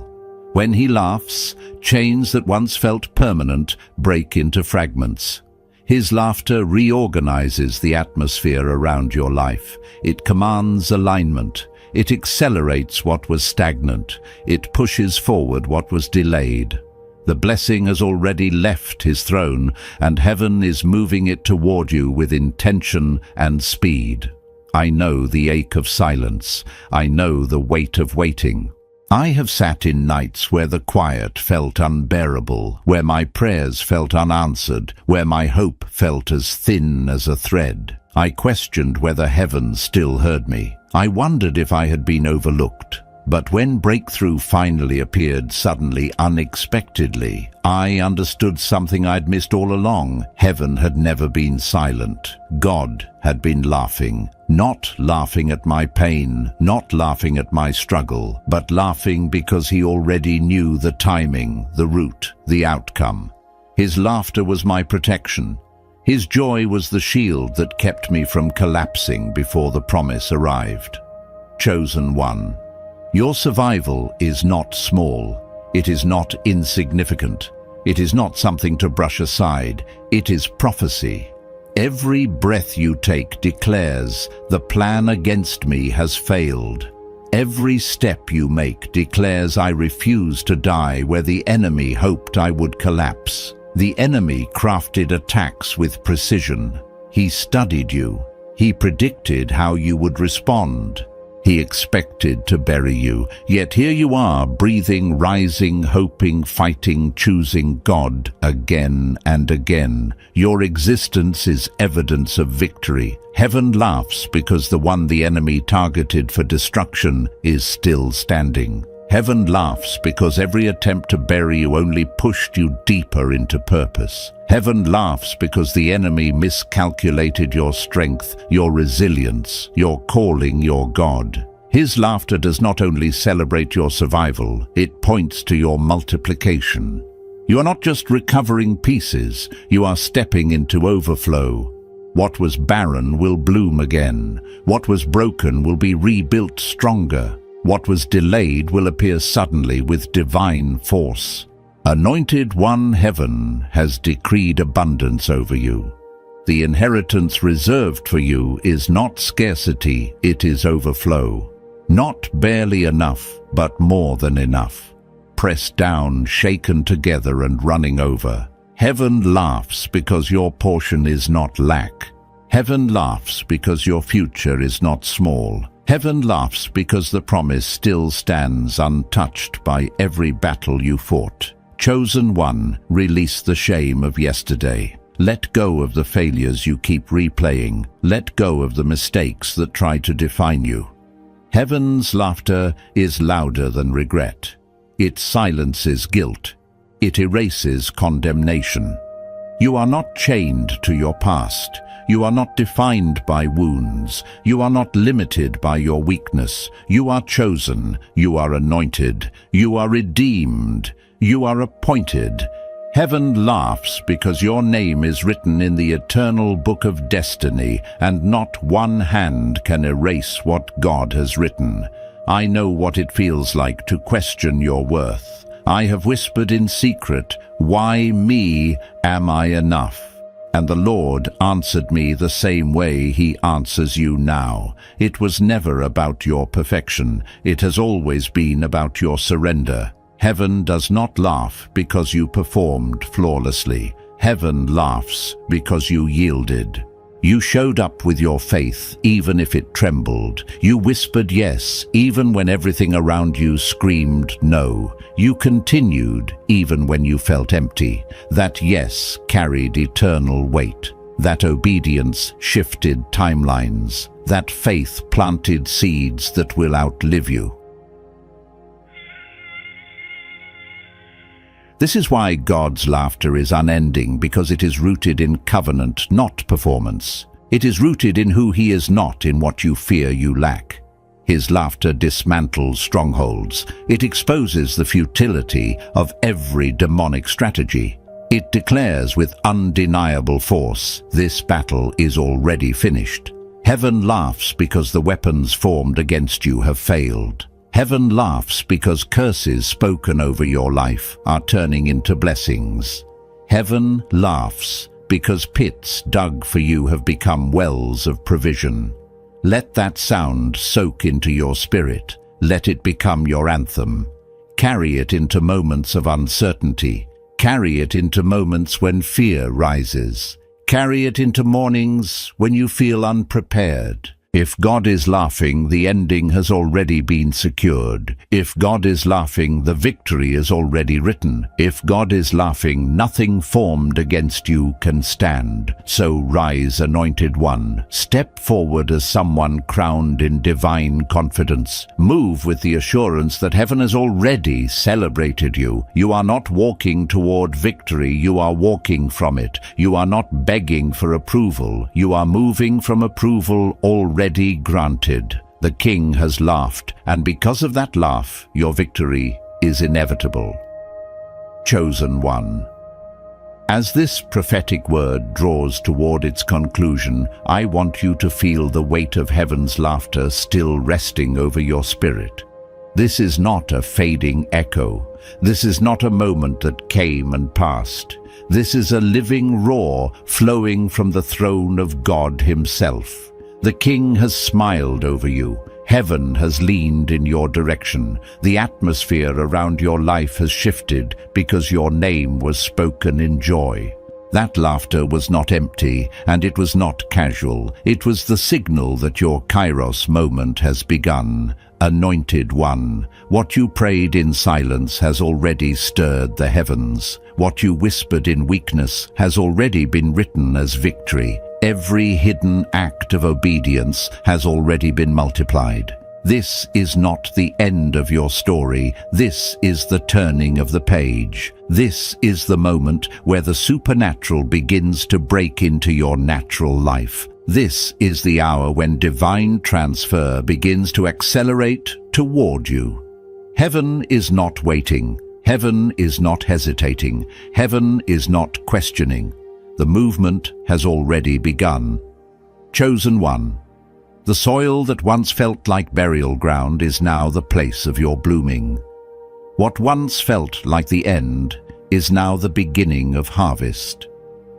When he laughs, chains that once felt permanent break into fragments. His laughter reorganizes the atmosphere around your life. It commands alignment. It accelerates what was stagnant. It pushes forward what was delayed. The blessing has already left his throne, and heaven is moving it toward you with intention and speed. I know the ache of silence. I know the weight of waiting. I have sat in nights where the quiet felt unbearable, where my prayers felt unanswered, where my hope felt as thin as a thread. I questioned whether heaven still heard me. I wondered if I had been overlooked. But when breakthrough finally appeared suddenly, unexpectedly, I understood something I'd missed all along. Heaven had never been silent. God had been laughing. Not laughing at my pain, not laughing at my struggle, but laughing because he already knew the timing, the route, the outcome. His laughter was my protection. His joy was the shield that kept me from collapsing before the promise arrived. Chosen one. Your survival is not small. It is not insignificant. It is not something to brush aside. It is prophecy. Every breath you take declares the plan against me has failed. Every step you make declares I refuse to die where the enemy hoped I would collapse. The enemy crafted attacks with precision. He studied you. He predicted how you would respond. He expected to bury you, yet here you are, breathing, rising, hoping, fighting, choosing God again and again. Your existence is evidence of victory. Heaven laughs because the one the enemy targeted for destruction is still standing. Heaven laughs because every attempt to bury you only pushed you deeper into purpose. Heaven laughs because the enemy miscalculated your strength, your resilience, your calling, your God. His laughter does not only celebrate your survival, it points to your multiplication. You are not just recovering pieces, you are stepping into overflow. What was barren will bloom again. What was broken will be rebuilt stronger. What was delayed will appear suddenly with divine force. Anointed One, heaven has decreed abundance over you. The inheritance reserved for you is not scarcity, it is overflow. Not barely enough, but more than enough. Pressed down, shaken together and running over. Heaven laughs because your portion is not lack. Heaven laughs because your future is not small. Heaven laughs because the promise still stands untouched by every battle you fought. Chosen one, release the shame of yesterday. Let go of the failures you keep replaying. Let go of the mistakes that try to define you. Heaven's laughter is louder than regret. It silences guilt. It erases condemnation. You are not chained to your past. You are not defined by wounds. You are not limited by your weakness. You are chosen. You are anointed. You are redeemed. You are appointed. Heaven laughs because your name is written in the eternal book of destiny, and not one hand can erase what God has written. I know what it feels like to question your worth. I have whispered in secret, "Why me? Am I enough?" And the Lord answered me the same way He answers you now. It was never about your perfection. It has always been about your surrender. Heaven does not laugh because you performed flawlessly. Heaven laughs because you yielded. You showed up with your faith, even if it trembled. You whispered yes, even when everything around you screamed no. You continued, even when you felt empty. That yes carried eternal weight. That obedience shifted timelines. That faith planted seeds that will outlive you. This is why God's laughter is unending, because it is rooted in covenant, not performance. It is rooted in who He is, not in what you fear you lack. His laughter dismantles strongholds. It exposes the futility of every demonic strategy. It declares with undeniable force, this battle is already finished. Heaven laughs because the weapons formed against you have failed. Heaven laughs because curses spoken over your life are turning into blessings. Heaven laughs because pits dug for you have become wells of provision. Let that sound soak into your spirit. Let it become your anthem. Carry it into moments of uncertainty. Carry it into moments when fear rises. Carry it into mornings when you feel unprepared. If God is laughing, the ending has already been secured. If God is laughing, the victory is already written. If God is laughing, nothing formed against you can stand. So rise, anointed one. Step forward as someone crowned in divine confidence. Move with the assurance that heaven has already celebrated you. You are not walking toward victory, you are walking from it. You are not begging for approval, you are moving from approval already granted. The King has laughed, and because of that laugh, your victory is inevitable. Chosen one. As this prophetic word draws toward its conclusion, I want you to feel the weight of heaven's laughter still resting over your spirit. This is not a fading echo. This is not a moment that came and passed. This is a living roar flowing from the throne of God Himself. The King has smiled over you. Heaven has leaned in your direction. The atmosphere around your life has shifted because your name was spoken in joy. That laughter was not empty, and it was not casual. It was the signal that your Kairos moment has begun. Anointed one, what you prayed in silence has already stirred the heavens. What you whispered in weakness has already been written as victory. Every hidden act of obedience has already been multiplied. This is not the end of your story. This is the turning of the page. This is the moment where the supernatural begins to break into your natural life. This is the hour when divine transfer begins to accelerate toward you. Heaven is not waiting. Heaven is not hesitating. Heaven is not questioning. The movement has already begun. Chosen one. The soil that once felt like burial ground is now the place of your blooming. What once felt like the end is now the beginning of harvest.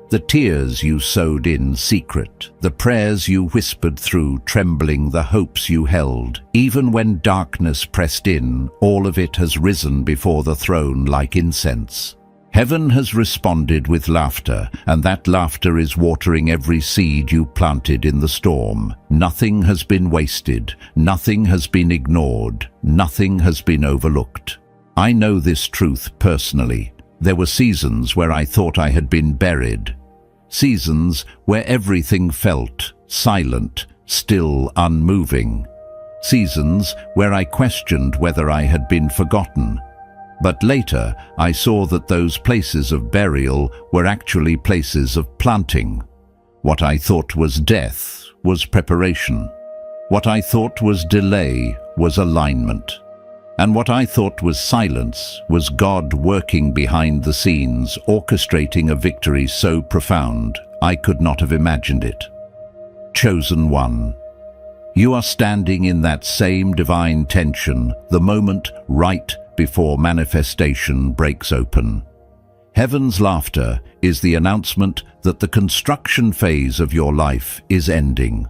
The tears you sowed in secret, the prayers you whispered through trembling, the hopes you held, even when darkness pressed in, all of it has risen before the throne like incense. Heaven has responded with laughter, and that laughter is watering every seed you planted in the storm. Nothing has been wasted, nothing has been ignored, nothing has been overlooked. I know this truth personally. There were seasons where I thought I had been buried. Seasons where everything felt silent, still unmoving. Seasons where I questioned whether I had been forgotten. But later, I saw that those places of burial were actually places of planting. What I thought was death was preparation. What I thought was delay was alignment. And what I thought was silence was God working behind the scenes, orchestrating a victory so profound I could not have imagined it. Chosen one. You are standing in that same divine tension, the moment right before manifestation breaks open. Heaven's laughter is the announcement that the construction phase of your life is ending.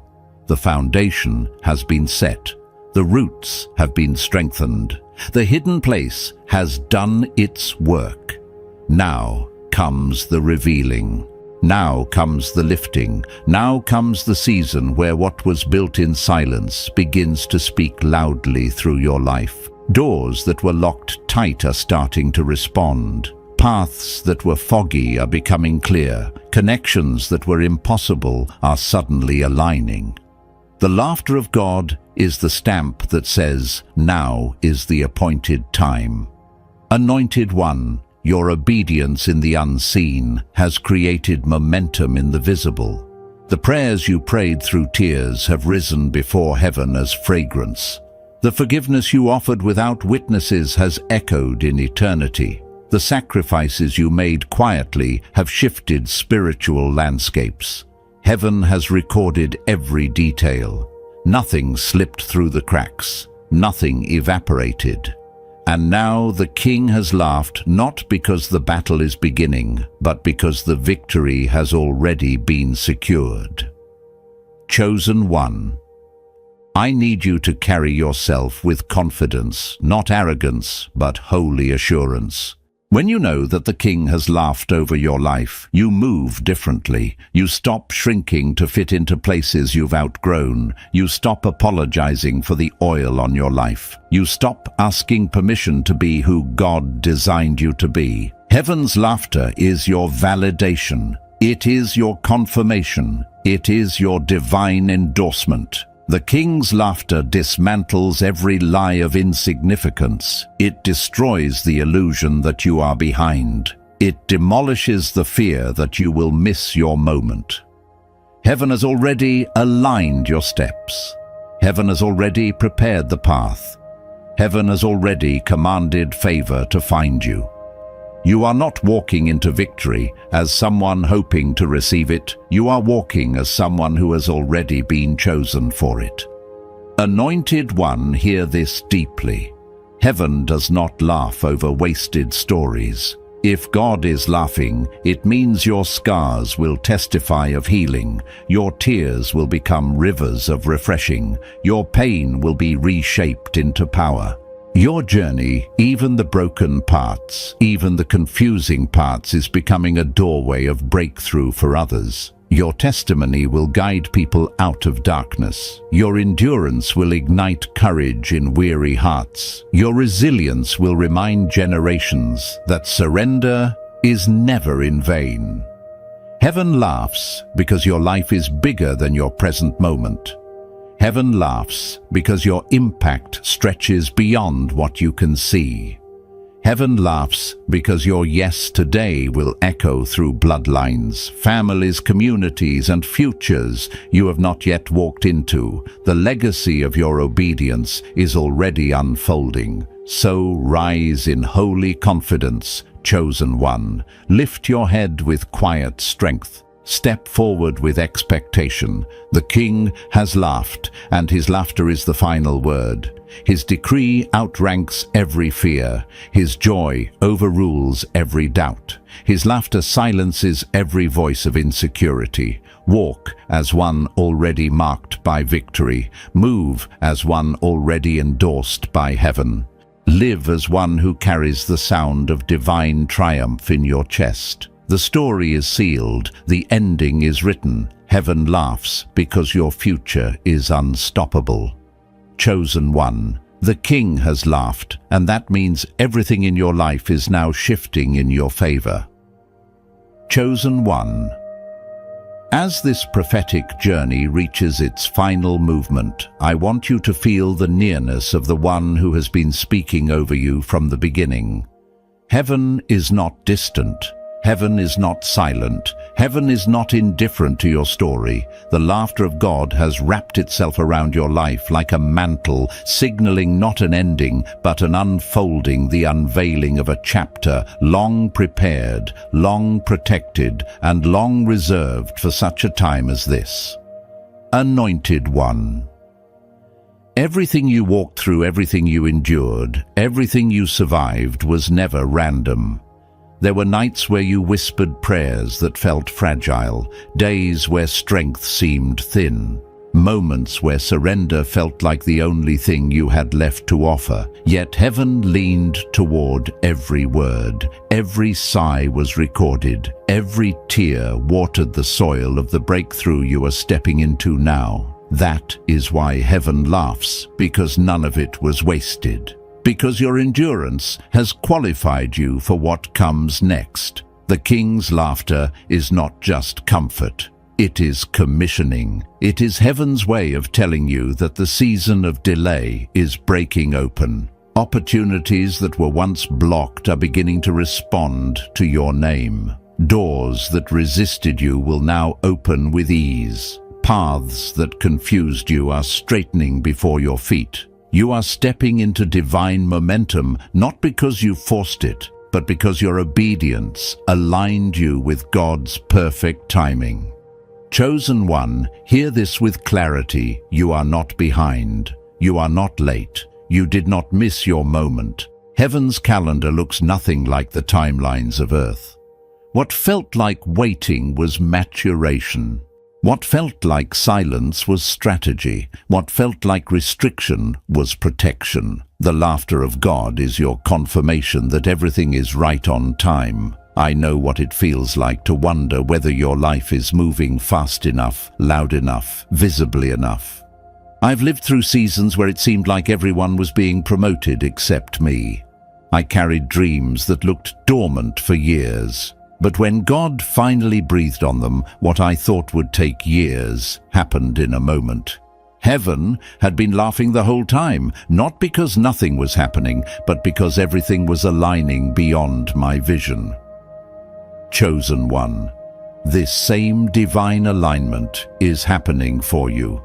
The foundation has been set. The roots have been strengthened. The hidden place has done its work. Now comes the revealing. Now comes the lifting. Now comes the season where what was built in silence begins to speak loudly through your life. Doors that were locked tight are starting to respond. Paths that were foggy are becoming clear. Connections that were impossible are suddenly aligning. The laughter of God is the stamp that says, now is the appointed time. Anointed one, your obedience in the unseen has created momentum in the visible. The prayers you prayed through tears have risen before heaven as fragrance. The forgiveness you offered without witnesses has echoed in eternity. The sacrifices you made quietly have shifted spiritual landscapes. Heaven has recorded every detail. Nothing slipped through the cracks. Nothing evaporated. And now the King has laughed, not because the battle is beginning, but because the victory has already been secured. Chosen one. I need you to carry yourself with confidence, not arrogance, but holy assurance. When you know that the King has laughed over your life, you move differently. You stop shrinking to fit into places you've outgrown. You stop apologizing for the oil on your life. You stop asking permission to be who God designed you to be. Heaven's laughter is your validation. It is your confirmation. It is your divine endorsement. The King's laughter dismantles every lie of insignificance. It destroys the illusion that you are behind. It demolishes the fear that you will miss your moment. Heaven has already aligned your steps. Heaven has already prepared the path. Heaven has already commanded favor to find you. You are not walking into victory as someone hoping to receive it. You are walking as someone who has already been chosen for it. Anointed one, hear this deeply. Heaven does not laugh over wasted stories. If God is laughing, it means your scars will testify of healing. Your tears will become rivers of refreshing. Your pain will be reshaped into power. Your journey, even the broken parts, even the confusing parts, is becoming a doorway of breakthrough for others. Your testimony will guide people out of darkness. Your endurance will ignite courage in weary hearts. Your resilience will remind generations that surrender is never in vain. Heaven laughs because your life is bigger than your present moment. Heaven laughs because your impact stretches beyond what you can see. Heaven laughs because your yes today will echo through bloodlines, families, communities, and futures you have not yet walked into. The legacy of your obedience is already unfolding. So rise in holy confidence, chosen one. Lift your head with quiet strength. Step forward with expectation. The King has laughed, and his laughter is the final word. His decree outranks every fear. His joy overrules every doubt. His laughter silences every voice of insecurity. Walk as one already marked by victory. Move as one already endorsed by heaven. Live as one who carries the sound of divine triumph in your chest. The story is sealed, the ending is written. Heaven laughs because your future is unstoppable. Chosen one, the King has laughed, and that means everything in your life is now shifting in your favor. Chosen one. As this prophetic journey reaches its final movement, I want you to feel the nearness of the one who has been speaking over you from the beginning. Heaven is not distant. Heaven is not silent. Heaven is not indifferent to your story. The laughter of God has wrapped itself around your life like a mantle, signaling not an ending, but an unfolding, the unveiling of a chapter long prepared, long protected, and long reserved for such a time as this. Anointed one. Everything you walked through, everything you endured, everything you survived was never random. There were nights where you whispered prayers that felt fragile, days where strength seemed thin, moments where surrender felt like the only thing you had left to offer. Yet heaven leaned toward every word. Every sigh was recorded. Every tear watered the soil of the breakthrough you are stepping into now. That is why heaven laughs, because none of it was wasted. Because your endurance has qualified you for what comes next. The King's laughter is not just comfort. It is commissioning. It is heaven's way of telling you that the season of delay is breaking open. Opportunities that were once blocked are beginning to respond to your name. Doors that resisted you will now open with ease. Paths that confused you are straightening before your feet. You are stepping into divine momentum, not because you forced it, but because your obedience aligned you with God's perfect timing. Chosen one, hear this with clarity. You are not behind. You are not late. You did not miss your moment. Heaven's calendar looks nothing like the timelines of earth. What felt like waiting was maturation. What felt like silence was strategy. What felt like restriction was protection. The laughter of God is your confirmation that everything is right on time. I know what it feels like to wonder whether your life is moving fast enough, loud enough, visibly enough. I've lived through seasons where it seemed like everyone was being promoted except me. I carried dreams that looked dormant for years. But when God finally breathed on them, what I thought would take years happened in a moment. Heaven had been laughing the whole time, not because nothing was happening, but because everything was aligning beyond my vision. Chosen one, this same divine alignment is happening for you.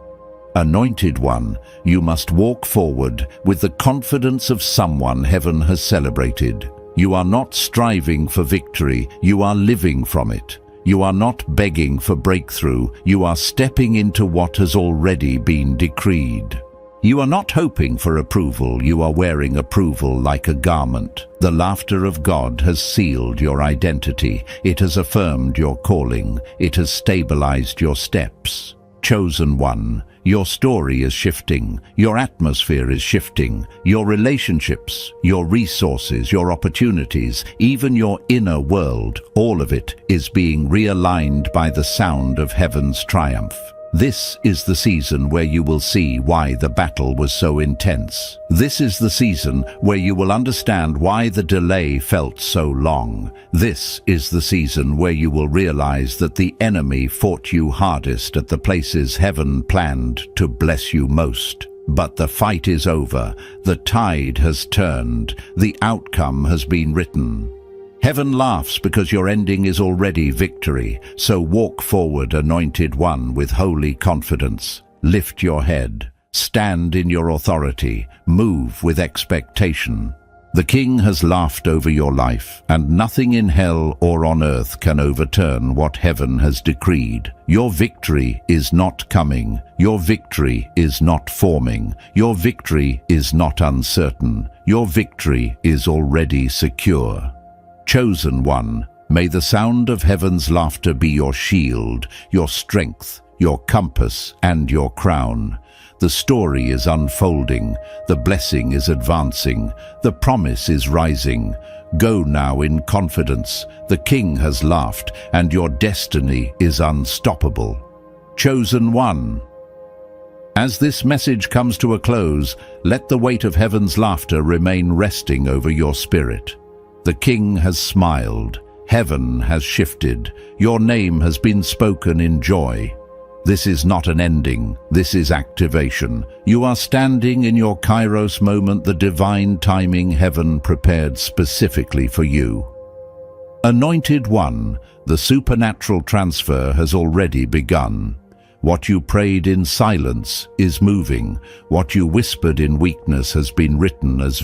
Anointed one, you must walk forward with the confidence of someone heaven has celebrated. You are not striving for victory, you are living from it. You are not begging for breakthrough, you are stepping into what has already been decreed. You are not hoping for approval, you are wearing approval like a garment. The laughter of God has sealed your identity, it has affirmed your calling, it has stabilized your steps. Chosen one, your story is shifting, your atmosphere is shifting, your relationships, your resources, your opportunities, even your inner world, all of it is being realigned by the sound of heaven's triumph. This is the season where you will see why the battle was so intense. This is the season where you will understand why the delay felt so long. This is the season where you will realize that the enemy fought you hardest at the places heaven planned to bless you most. But the fight is over. The tide has turned. The outcome has been written. Heaven laughs because your ending is already victory, so walk forward, anointed one, with holy confidence. Lift your head, stand in your authority, move with expectation. The King has laughed over your life, and nothing in hell or on earth can overturn what heaven has decreed. Your victory is not coming, your victory is not forming, your victory is not uncertain, your victory is already secure. Chosen one, may the sound of heaven's laughter be your shield, your strength, your compass, and your crown. The story is unfolding, the blessing is advancing, the promise is rising. Go now in confidence, the King has laughed, and your destiny is unstoppable. Chosen one. As this message comes to a close, let the weight of heaven's laughter remain resting over your spirit. The King has smiled, heaven has shifted, your name has been spoken in joy. This is not an ending, this is activation. You are standing in your Kairos moment, the divine timing heaven prepared specifically for you. Anointed one, the supernatural transfer has already begun. What you prayed in silence is moving. What you whispered in weakness has been written as